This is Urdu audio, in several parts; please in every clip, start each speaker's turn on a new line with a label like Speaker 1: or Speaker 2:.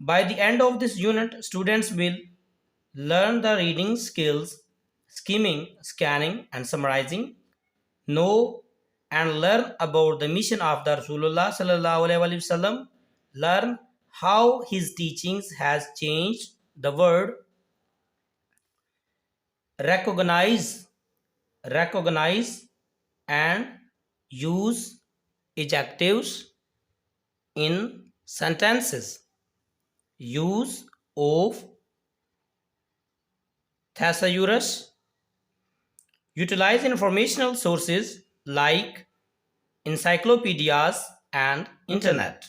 Speaker 1: By the end of this unit, students will learn the reading skills, skimming, scanning and summarizing, know and learn about the mission of the Rasulullah sallallahu alaihi wasallam, learn how his teachings has changed the world, recognize and use adjectives in sentences, use of thesaurus, utilize informational sources like encyclopedias and internet.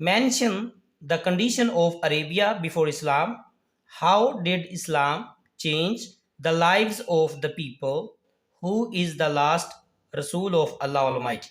Speaker 1: Mention the condition of Arabia before Islam. How did Islam change the lives of the people? Who is the last Rasul of Allah Almighty?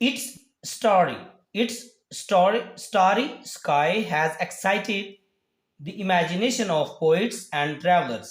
Speaker 1: Its starry sky has excited the imagination of poets and travelers.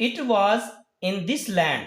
Speaker 1: It was in this land,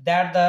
Speaker 1: that the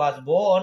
Speaker 1: was born,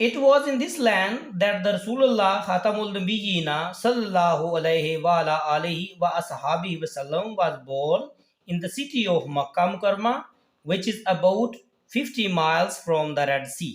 Speaker 1: It was in this land that the Rasulullah Khatamul Nabiyyina sallallahu alayhi wa ala alihi wa ashabihi wasallam was born, in the city of Makkah Mukarramah, which is about 50 miles from the Red Sea.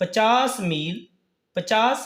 Speaker 1: 50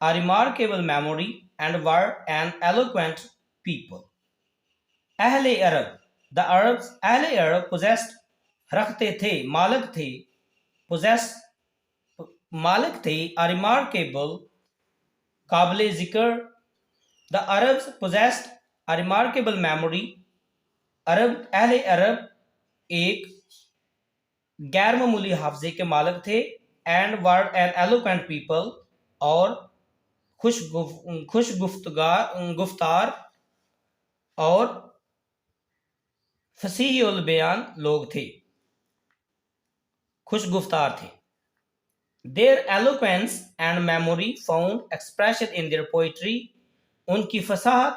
Speaker 1: a remarkable memory and were an eloquent people. اہل عرب, the Arabs, اہل عرب possessed, رکھتے تھے, مالک تھے, possess, مالک تھے, a remarkable, قابل ذکر. The Arabs possessed a remarkable memory. اہل عرب ایک غیر معمولی حافظے کے مالک تھے. And were an eloquent people, اور خوش گفتار اور فصیح البیان لوگ تھے, خوش گفتار تھے. Their eloquence and memory found expression in their poetry. ان کی فصاحت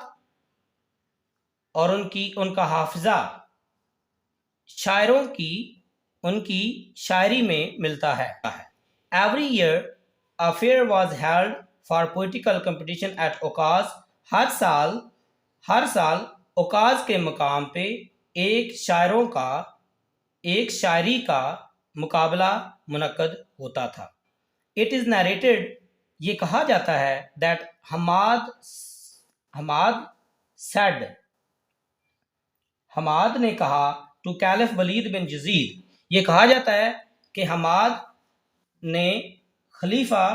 Speaker 1: اور ان کا حافظہ شاعروں کی ان کی شاعری میں ملتا ہے. Every year a fair was held for poetical competition at Okaz. ہر سال اوکاز کے مقام پہ ایک شاعری کا مقابلہ منعقد ہوتا تھا. It is narrated, یہ کہا جاتا ہے, that حماد نے کہا to Caliph ولید بن یزید, یہ کہا جاتا ہے کہ حماد نے خلیفہ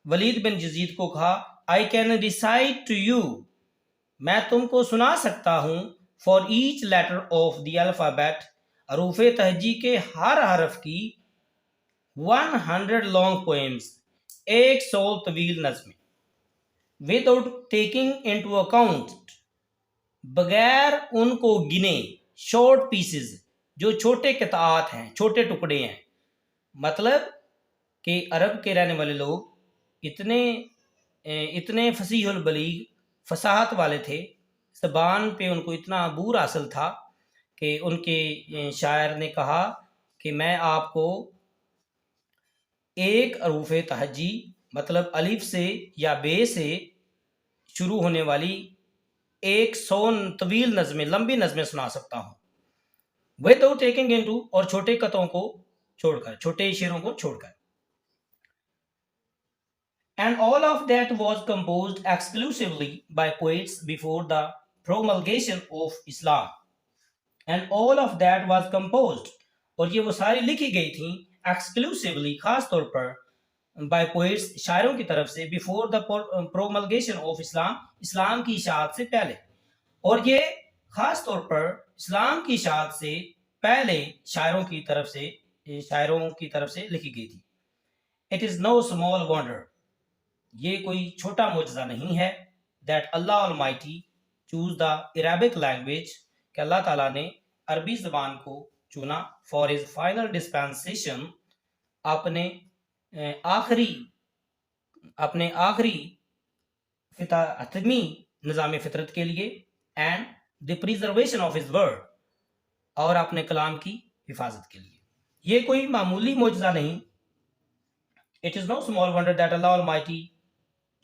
Speaker 1: ولید بن یزید کو کہا, I can recite to you, میں تم کو سنا سکتا ہوں, for each letter of the alphabet, حروف تہجی کے ہر حرف کی 100 long poems, 100 طویل نظمیں, without taking into account, بغیر ان کو گنے, short pieces, جو چھوٹے قطعات ہیں, چھوٹے ٹکڑے ہیں. مطلب کہ عرب کے رہنے والے لوگ اتنے فصیح البلیغ, فصاحت والے تھے, زبان پہ ان کو اتنا عبور حاصل تھا کہ ان کے شاعر نے کہا کہ میں آپ کو ایک حروف تہجی, مطلب الف سے یا بے سے شروع ہونے والی 100 طویل نظمیں, لمبی نظمیں سنا سکتا ہوں, without taking into, اور چھوٹے قطعوں کو چھوڑ کر, چھوٹے شعروں کو چھوڑ کر. And all of that was composed exclusively by poets before the promulgation of Islam. And all of that was composed, اور یہ وہ ساری لکھی گئی تھیں exclusively, خاص طور پر by poets, شاعروں کی طرف سے, before the promulgation of Islam, اسلام کی اشاعت سے پہلے, اور یہ خاص طور پر اسلام کی اشاعت سے پہلے شاعروں کی طرف سے لکھی گئی تھی. It is no small wonder, یہ کوئی چھوٹا معجزہ نہیں ہے, that Allah Almighty choose the Arabic language, کہ اللہ تعالیٰ نے عربی زبان کو چنا, for his final dispensation, اپنے آخری حتمی نظام فطرت کے لیے, and the preservation of his word, اور اپنے کلام کی حفاظت کے لیے. یہ کوئی معمولی معجزہ نہیں. It is no small wonder that Allah Almighty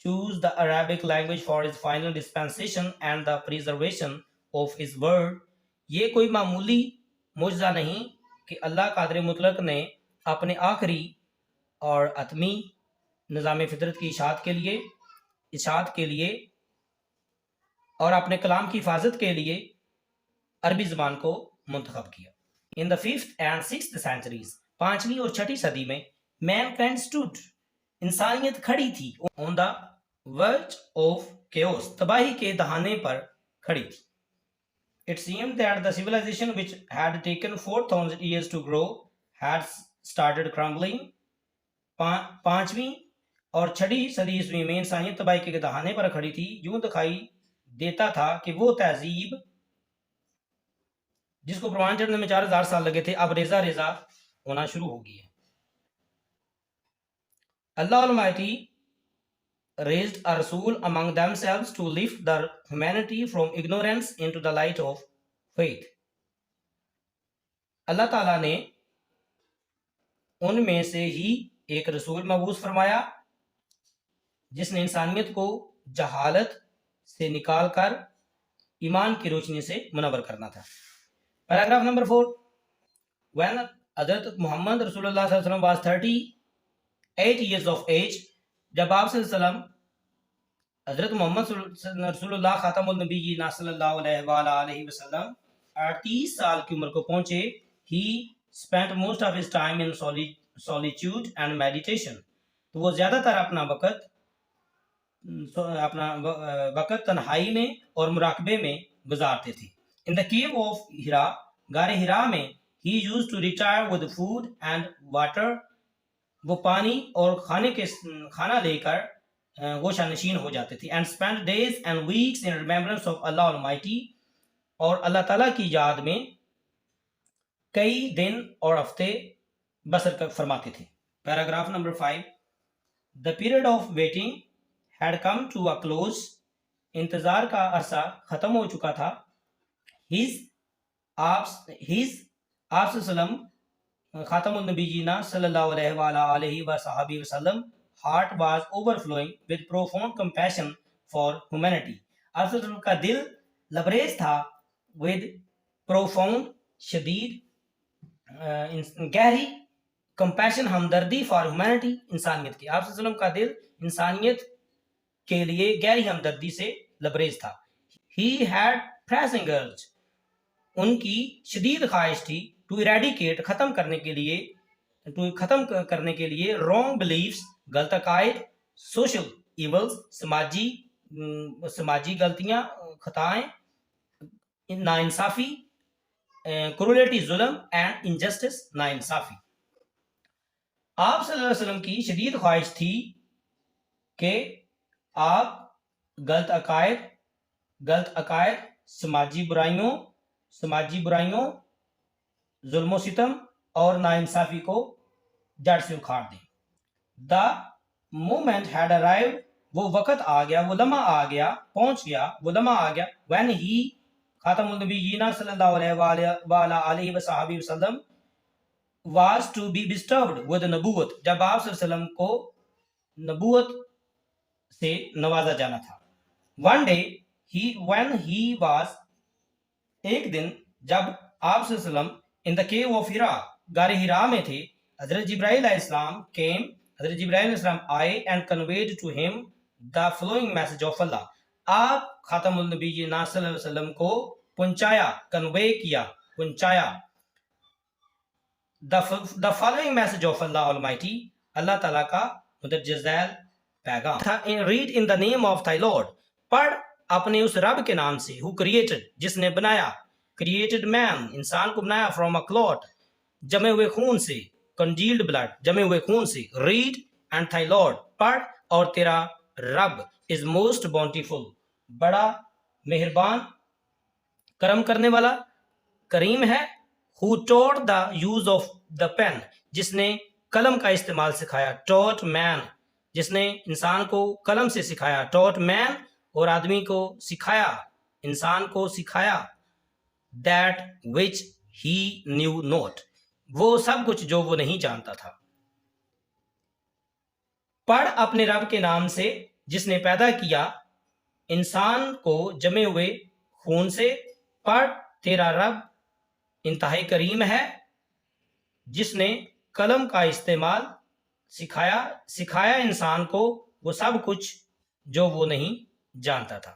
Speaker 1: choose the Arabic language for his final dispensation and the preservation of his word. یہ کوئی معمولی معجزہ نہیں کہ اللہ قادر مطلق نے اپنے آخری اور حتمی نظام فطرت کی اشاعت کے لیے اور اپنے کلام کی حفاظت کے لیے عربی زبان کو منتخب کیا. In the 5th and 6th centuries, 5ویں اور 6ٹھی صدی میں, mankind stood, انسانیت کھڑی تھی, on the verge of chaos, تباہی کے دہانے پر کھڑی تھی. It seemed that the civilization which had taken 4,000 years to grow had started crumbling. 5ویں اور 6ٹھی صدی عیسوی میں انسانیت تباہی کے دہانے پر کھڑی تھی. یوں دکھائی دیتا تھا کہ وہ تہذیب جس کو پروان چڑھنے میں 4000 سال لگے تھے, اب ریزہ ہونا شروع ہو گئی ہے. Allah Almighty raised a Rasul among themselves to lift the humanity from ignorance into the light of faith. اللہ تعالیٰ نے ان میں سے ہی ایک رسول مبعوث فرمایا جس نے انسانیت کو جہالت سے نکال کر ایمان کی روشنی سے منور کرنا تھا. Paragraph number 4. When حضرت محمد رسول اللہ صلی اللہ علیہ وسلم was 38 years of age, جب آپ صلی اللہ علیہ وسلم حضرت محمد رسول اللہ خاتم النبیین صلی اللہ علیہ وسلم 38 سال کی عمر کو پہنچے. He spent most of his time in solitude and meditation. تو وہ زیادہ تر اپنا وقت تنہائی میں اور مراقبے میں گزارتے تھے. In the cave of Hira, غار ہرا میں he used to retire with food and water. وہ پانی اور کھانا لے کر گوشہ نشین ہو جاتے تھے. And spent days and weeks in remembrance of Allah Almighty. اور اللہ تعالیٰ کی یاد میں کئی دن اور ہفتے بسر فرماتے تھے. Paragraph number 5. The period of waiting had come to a close. انتظار کا عرصہ ختم ہو چکا تھا. آپ وسلم خاتم النبیین صلی اللہ علیہ وسلم heart was overflowing with profound compassion for humanity. آپ وسلم کا دل لبریز تھا with profound شدید گہری compassion ہمدردی for humanity انسانیت کی. آپ وسلم کا دل انسانیت کے لیے گہری ہمدردی سے لبریز تھا. He had pressing urge. ان کی شدید خواہش تھی to eradicate ختم کرنے کے لیے wrong beliefs غلط عقائد, social evils سماجی غلطیاں خطائیں, ناانصافی cruelty ظلم and injustice ناانصافی. آپ صلی اللہ علیہ وسلم کی شدید خواہش تھی کہ آپ غلط عقائد سماجی برائیوں ظلم و ستم اور ناانصافی کو جڑ سے اکھاڑ دیں. The moment had arrived. وہ وقت آ گیا, وہ لمحہ آ گیا, پہنچ گیا, وہ لمحہ آ گیا. When he خاتم النبیین صلی اللہ علیہ وسلم was to be bestowed with نبوت. جب آپ صلی اللہ علیہ وسلم کو نبوت سے نوازا جانا تھا. One day when he was ایک دن جب آپ صلی اللہ علیہ وسلم in the cave of Hira غار ہرا میں تھے, حضرت جبرائیل علیہ السلام حضرت جبرائیل علیہ السلام آئے and conveyed to him the following message of Allah. آپ خاتم النبیین صلی اللہ علیہ وسلم کو پہنچایا, کنوے کیا, پہنچایا. The following message of Allah Almighty. اللہ تعالیٰ کا مدرج ذیل پیغام. Read in the name of thy Lord. پڑھ اپنے اس رب کے نام سے. Who created, جس نے بنایا. Created man, انسان کو بنایا. From a clot, جمے ہوئے خون سے. Congealed blood, جمے ہوئے خون سے. Read and thy Lord, پڑھ اور تیرا رب is most bountiful, بڑا مہربان کرم کرنے والا کریم ہے. Who taught the use of the pen, جس نے قلم کا استعمال سکھایا. Taught man, جس نے انسان کو قلم سے سکھایا. Taught man, اور آدمی کو سکھایا, انسان کو سکھایا. That which he knew not, وہ سب کچھ جو وہ نہیں جانتا تھا. پڑھ اپنے رب کے نام سے جس نے پیدا کیا انسان کو جمے ہوئے خون سے. پڑھ تیرا رب انتہائی کریم ہے جس نے قلم کا استعمال سکھایا انسان کو وہ سب کچھ جو وہ نہیں جانتا تھا.